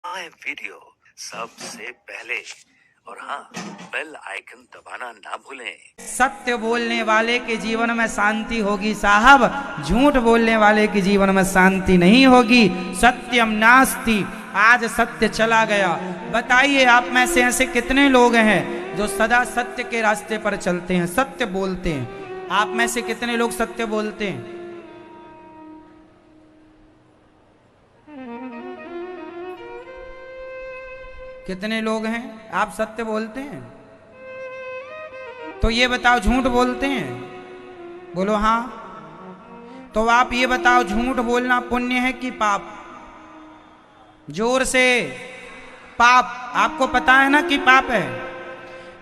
आए वीडियो सबसे पहले। और हाँ, बेल आइकन दबाना ना भूलें। सत्य बोलने वाले के जीवन में शांति होगी साहब, झूठ बोलने वाले के जीवन में शांति नहीं होगी। सत्यम नास्ति, आज सत्य चला गया। बताइए आप में से ऐसे कितने लोग हैं जो सदा सत्य के रास्ते पर चलते हैं, सत्य बोलते हैं। आप में से कितने लोग सत्य बोलते हैं? कितने लोग हैं आप सत्य बोलते हैं? तो ये बताओ झूठ बोलते हैं? बोलो हाँ। तो आप ये बताओ झूठ बोलना पुण्य है कि पाप? जोर से। पाप। आपको पता है ना कि पाप है।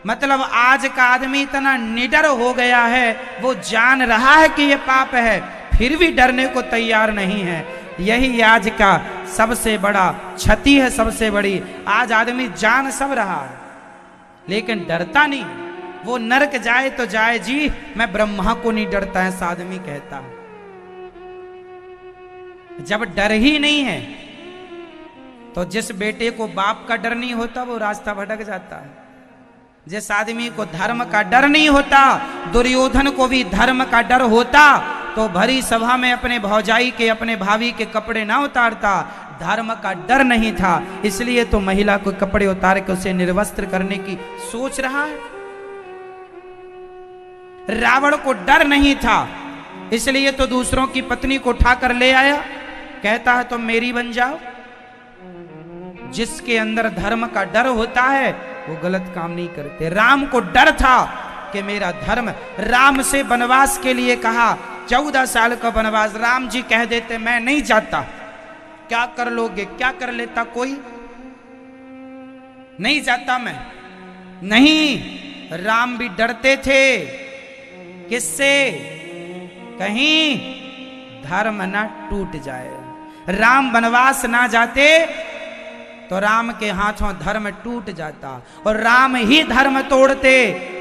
मतलब आज का आदमी इतना निडर हो गया है, वो जान रहा है कि ये पाप है, फिर भी डरने को तैयार नहीं है। यही आज का सबसे बड़ा क्षति है, सबसे बड़ी। आज आदमी जान सब रहा है लेकिन डरता नहीं। वो नरक जाए तो जाए जी, मैं ब्रह्मा को नहीं डरता, ऐसा आदमी कहता है। जब डर ही नहीं है तो जिस बेटे को बाप का डर नहीं होता वो रास्ता भटक जाता है। जिस आदमी को धर्म का डर नहीं होता, दुर्योधन को भी धर्म का डर होता तो भरी सभा में अपने भौजाई के, अपने भाभी के कपड़े ना उतारता। धर्म का डर नहीं था, इसलिए तो महिला को कपड़े उतार के उसे निर्वस्त्र करने की सोच रहा है। रावण को डर नहीं था, इसलिए तो दूसरों की पत्नी को उठाकर ले आया। कहता है तुम मेरी बन जाओ। जिसके अंदर धर्म का डर होता है वो गलत काम नहीं करते। राम को डर था कि मेरा धर्म, राम से वनवास के लिए कहा, 14 साल का वनवास। राम जी कह देते मैं नहीं जाता। क्या कर लोगे? क्या कर लेता कोई? नहीं जाता मैं। नहीं, राम भी डरते थे। किससे? कहीं धर्म ना टूट जाए। राम वनवास ना जाते तो राम के हाथों धर्म टूट जाता, और राम ही धर्म तोड़ते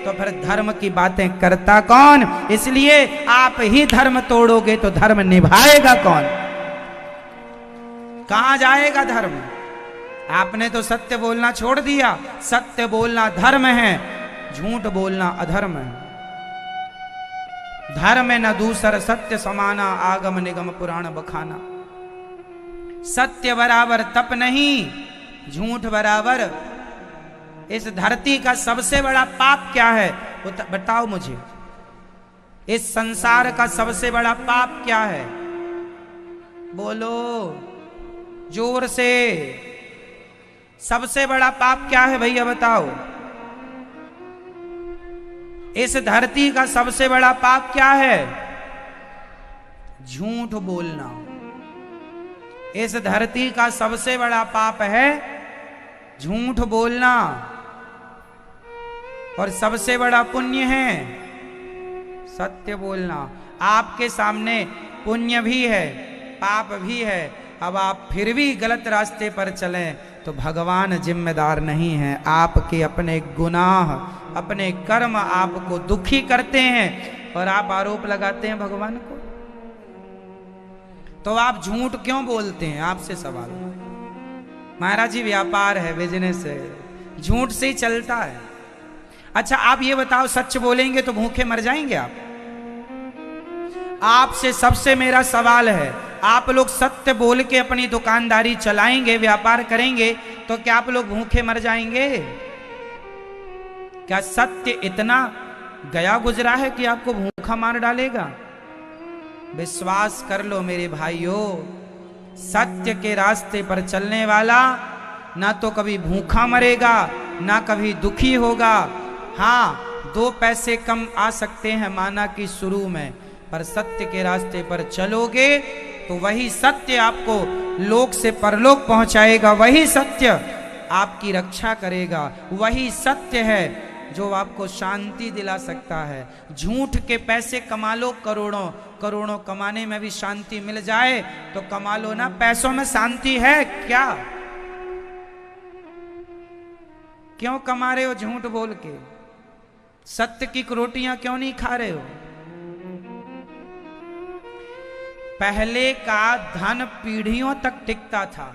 तो फिर धर्म की बातें करता कौन? इसलिए आप ही धर्म तोड़ोगे तो धर्म निभाएगा कौन? कहां जाएगा धर्म? आपने तो सत्य बोलना छोड़ दिया। सत्य बोलना धर्म है, झूठ बोलना अधर्म है। धर्म न दूसर सत्य समाना, आगम निगम पुराण बखाना। सत्य बराबर तप नहीं, झूठ बराबर। इस धरती का सबसे बड़ा पाप क्या है वो बताओ मुझे। इस संसार का सबसे बड़ा पाप क्या है? बोलो जोर से। सबसे बड़ा पाप क्या है भैया बताओ? इस धरती का सबसे बड़ा पाप क्या है? झूठ बोलना। इस धरती का सबसे बड़ा पाप है झूठ बोलना, और सबसे बड़ा पुण्य है सत्य बोलना। आपके सामने पुण्य भी है, पाप भी है। अब आप फिर भी गलत रास्ते पर चलें तो भगवान जिम्मेदार नहीं है। आपके अपने गुनाह, अपने कर्म आपको दुखी करते हैं और आप आरोप लगाते हैं भगवान को। तो आप झूठ क्यों बोलते हैं? आपसे सवाल। महाराज जी व्यापार है, बिजनेस है, झूठ से ही चलता है। अच्छा आप ये बताओ, सच बोलेंगे तो भूखे मर जाएंगे आप? आपसे सबसे मेरा सवाल है, आप लोग सत्य बोल के अपनी दुकानदारी चलाएंगे, व्यापार करेंगे, तो क्या आप लोग भूखे मर जाएंगे? क्या सत्य इतना गया गुजरा है कि आपको भूखा मार डालेगा? विश्वास कर लो मेरे भाइयों, सत्य के रास्ते पर चलने वाला ना तो कभी भूखा मरेगा ना कभी दुखी होगा। हाँ 2 पैसे कम आ सकते हैं माना कि शुरू में, पर सत्य के रास्ते पर चलोगे तो वही सत्य आपको लोक से परलोक पहुंचाएगा। वही सत्य आपकी रक्षा करेगा। वही सत्य है जो आपको शांति दिला सकता है। झूठ के पैसे कमा लो करोड़ों, करोड़ों कमाने में भी शांति मिल जाए तो कमा लो ना। पैसों में शांति है क्या? क्यों कमा रहे हो झूठ बोल के? सत्य की रोटियां क्यों नहीं खा रहे हो? पहले का धन पीढ़ियों तक टिकता था,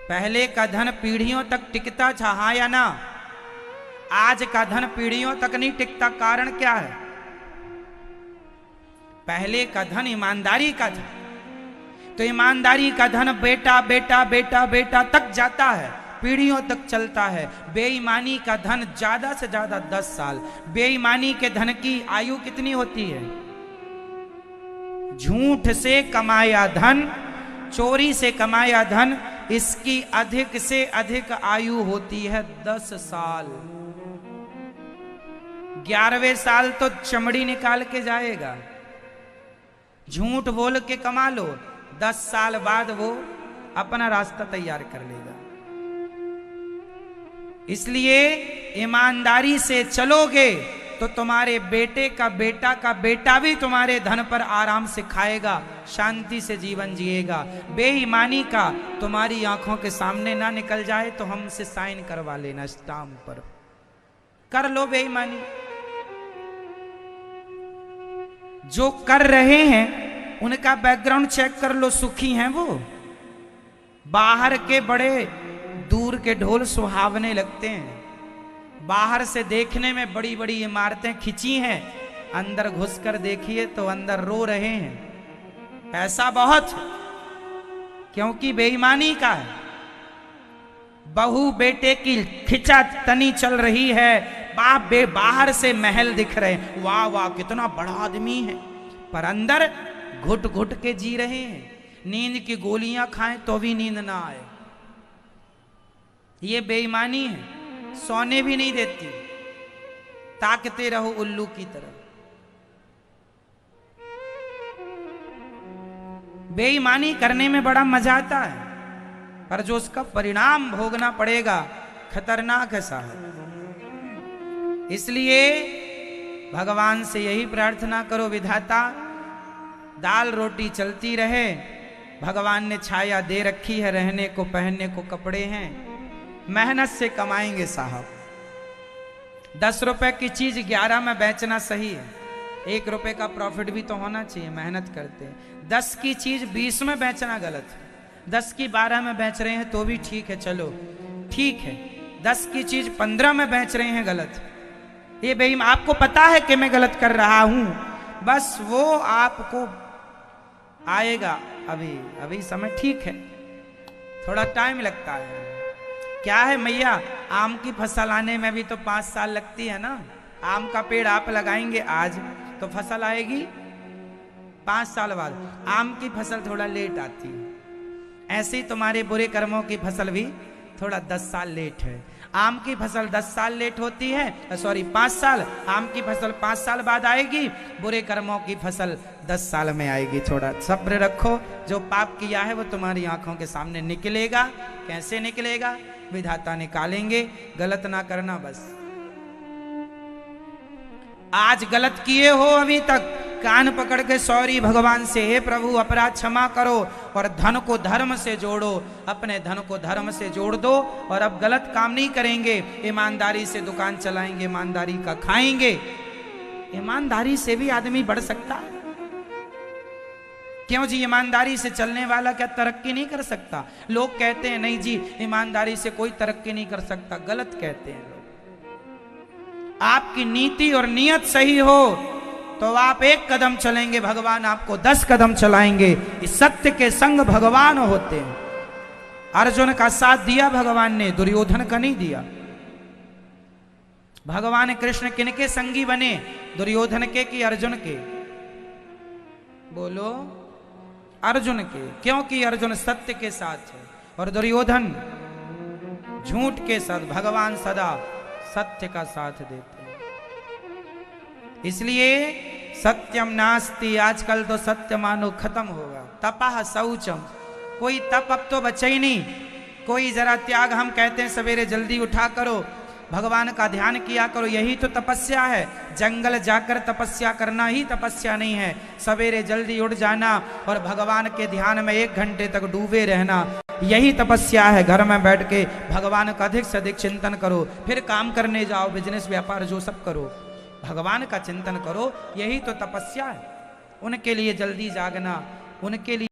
पहले का धन पीढ़ियों तक टिकता था, हाँ या ना? आज का धन पीढ़ियों तक नहीं टिकता। कारण क्या है? पहले का धन ईमानदारी का था, तो ईमानदारी का धन बेटा बेटा बेटा बेटा तक जाता है, पीढ़ियों तक चलता है। बेईमानी का धन ज्यादा से ज्यादा 10 साल। बेईमानी के धन की आयु कितनी होती है? झूठ से कमाया धन, चोरी से कमाया धन, इसकी अधिक से अधिक आयु होती है 10 साल। 11वें साल तो चमड़ी निकाल के जाएगा। झूठ बोल के कमा लो, 10 साल बाद वो अपना रास्ता तैयार कर लेगा। इसलिए ईमानदारी से चलोगे तो तुम्हारे बेटे का बेटा भी तुम्हारे धन पर आराम से खाएगा, शांति से जीवन जिएगा। बेईमानी का तुम्हारी आंखों के सामने ना निकल जाए तो हमसे साइन करवा लेना स्टाम्प पर, कर लो बेईमानी। जो कर रहे हैं उनका बैकग्राउंड चेक कर लो, सुखी हैं वो? बाहर के बड़े दूर के ढोल सुहावने लगते हैं, बाहर से देखने में बड़ी बड़ी इमारतें खिंची हैं, अंदर घुसकर देखिए तो अंदर रो रहे हैं। पैसा बहुत, क्योंकि बेईमानी का है। बहू बेटे की खिंचा तनी चल रही है, बाप बे बाहर से महल दिख रहे हैं, वाह वाह कितना बड़ा आदमी है, पर अंदर घुट घुट के जी रहे हैं। नींद की गोलियां खाएं तो भी नींद ना आए। ये बेईमानी है, सोने भी नहीं देती, ताकते रहो उल्लू की तरह। बेईमानी करने में बड़ा मजा आता है, पर जो उसका परिणाम भोगना पड़ेगा खतरनाक है साहब। इसलिए भगवान से यही प्रार्थना करो, विधाता दाल रोटी चलती रहे। भगवान ने छाया दे रखी है, रहने को पहनने को कपड़े हैं, मेहनत से कमाएंगे साहब। 10 रुपए की चीज 11 में बेचना सही है, 1 रुपए का प्रॉफिट भी तो होना चाहिए, मेहनत करते हैं। 10 की चीज 20 में बेचना गलत है, 10 की 12 में बेच रहे हैं तो भी ठीक है, चलो ठीक है। 10 की चीज 15 में बेच रहे हैं, गलत। ये बेईमान, आपको पता है कि मैं गलत कर रहा हूं, बस वो आपको आएगा, अभी समय ठीक है, थोड़ा टाइम लगता है। क्या है मैया, आम की फसल आने में भी तो 5 साल लगती है ना। आम का पेड़ आप लगाएंगे आज तो फसल आएगी 5 साल बाद, आम की फसल थोड़ा लेट आती है। ऐसे ही तुम्हारे बुरे कर्मों की फसल भी थोड़ा 10 साल लेट है। आम की फसल 10 साल लेट होती है, 5 साल, आम की फसल 5 साल बाद आएगी, बुरे कर्मों की फसल 10 साल में आएगी। थोड़ा सब्र रखो, जो पाप किया है वो तुम्हारी आंखों के सामने निकलेगा। कैसे निकलेगा? विधाता निकालेंगे, गलत ना करना बस। आज गलत किए हो, अभी तक कान पकड़ के सॉरी भगवान से, हे प्रभु अपराध क्षमा करो, और धन को धर्म से जोड़ो, अपने धन को धर्म से जोड़ दो, और अब गलत काम नहीं करेंगे, ईमानदारी से दुकान चलाएंगे, ईमानदारी का खाएंगे। ईमानदारी से भी आदमी बढ़ सकता है। क्यों जी? ईमानदारी से चलने वाला क्या तरक्की नहीं कर सकता? लोग कहते हैं नहीं जी ईमानदारी से कोई तरक्की नहीं कर सकता, गलत कहते हैं लोग। आपकी नीति और नियत सही हो तो आप 1 कदम चलेंगे, भगवान आपको 10 कदम चलाएंगे। इस सत्य के संग भगवान होते हैं। अर्जुन का साथ दिया भगवान ने, दुर्योधन का नहीं दिया। भगवान कृष्ण किनके संगी बने? दुर्योधन के कि अर्जुन के? बोलो, अर्जुन के, क्योंकि अर्जुन सत्य के साथ है और दुर्योधन झूठ के साथ। भगवान सदा सत्य का साथ देते हैं। इसलिए सत्यम नास्ति, आजकल तो सत्य मानो खत्म होगा। तपः शौचम, कोई तप अब तो बचा ही नहीं। कोई जरा त्याग, हम कहते हैं सवेरे जल्दी उठा करो, भगवान का ध्यान किया करो, यही तो तपस्या है। जंगल जाकर तपस्या करना ही तपस्या नहीं है। सवेरे जल्दी उठ जाना और भगवान के ध्यान में 1 घंटे तक डूबे रहना, यही तपस्या है। घर में बैठ के भगवान का अधिक से अधिक चिंतन करो, फिर काम करने जाओ, बिजनेस व्यापार जो सब करो, भगवान का चिंतन करो, यही तो तपस्या है। उनके लिए जल्दी जागना, उनके लिए